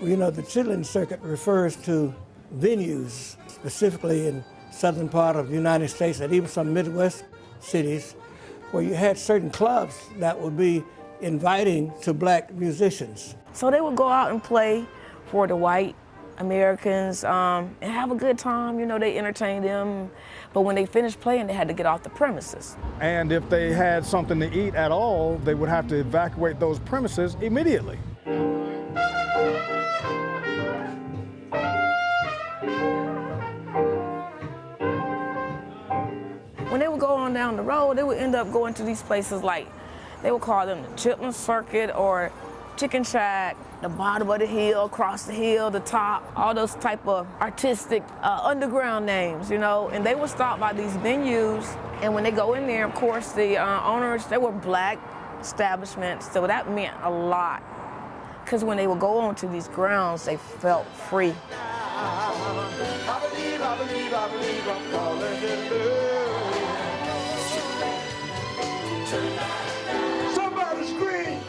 You know, the Chittlin Circuit refers to venues, specifically in southern part of the United States and even some Midwest cities, where you had certain clubs that would be inviting to black musicians. So they would go out and play for the white Americans and have a good time. You know, they entertained them. But when they finished playing, they had to get off the premises. And if they had something to eat at all, they would have to evacuate those premises immediately. When they would go on down the road, they would end up going to these places like, they would call them the Chitlin Circuit or Chicken Shack, the bottom of the hill, across the hill, the top, all those type of artistic underground names, you know, and they would stop by these venues, and when they go in there, of course, the owners, they were black establishments, so that meant a lot, because when they would go onto these grounds, they felt free. I believe I'm falling in love. Somebody scream.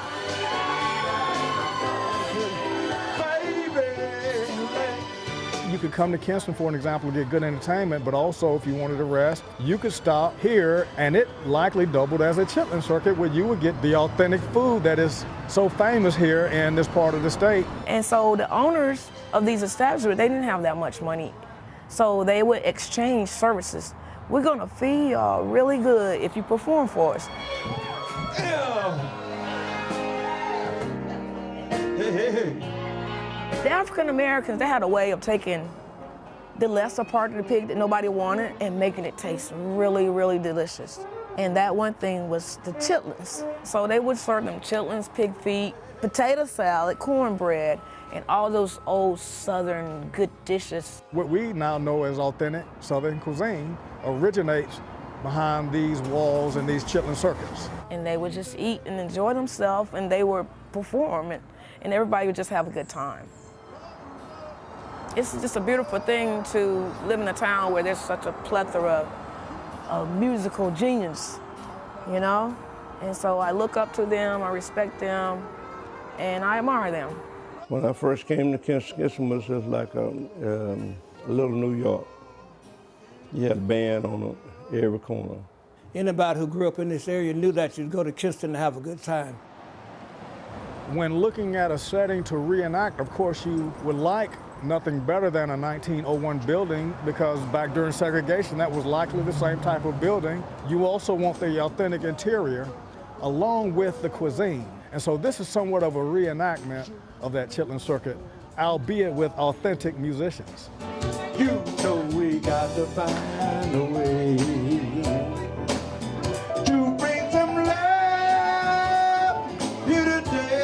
You could come to Kinston, for an example, and get good entertainment, but also if you wanted to rest, you could stop here, and it likely doubled as a Chitlin Circuit, where you would get the authentic food that is so famous here in this part of the state. And so the owners of these establishments, they didn't have that much money, so they would exchange services. We're gonna feed y'all really good if you perform for us. The African Americans, they had a way of taking the lesser part of the pig that nobody wanted and making it taste really, really delicious. And that one thing was the chitlins. So they would serve them chitlins, pig feet, potato salad, cornbread, and all those old Southern good dishes. What we now know as authentic Southern cuisine originates behind these walls and these Chitlin Circuits. And they would just eat and enjoy themselves, and they would perform, and everybody would just have a good time. It's just a beautiful thing to live in a town where there's such a plethora of musical genius, you know? And so I look up to them, I respect them, and I admire them. When I first came to Kinston, it was just like a little New York. You had a band on every corner. Anybody who grew up in this area knew that you'd go to Kinston to have a good time. When looking at a setting to reenact, of course, you would like nothing better than a 1901 building, because back during segregation, that was likely the same type of building. You also want the authentic interior along with the cuisine. And so this is somewhat of a reenactment of that Chitlin Circuit, albeit with authentic musicians. You know we got to find a way to bring some love here today.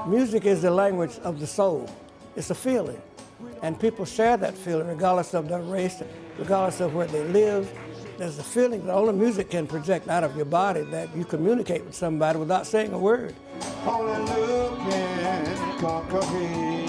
Music is the language of the soul. It's a feeling, and people share that feeling regardless of their race, regardless of where they live. There's a feeling that only music can project out of your body, that you communicate with somebody without saying a word. Only love can conquer hate.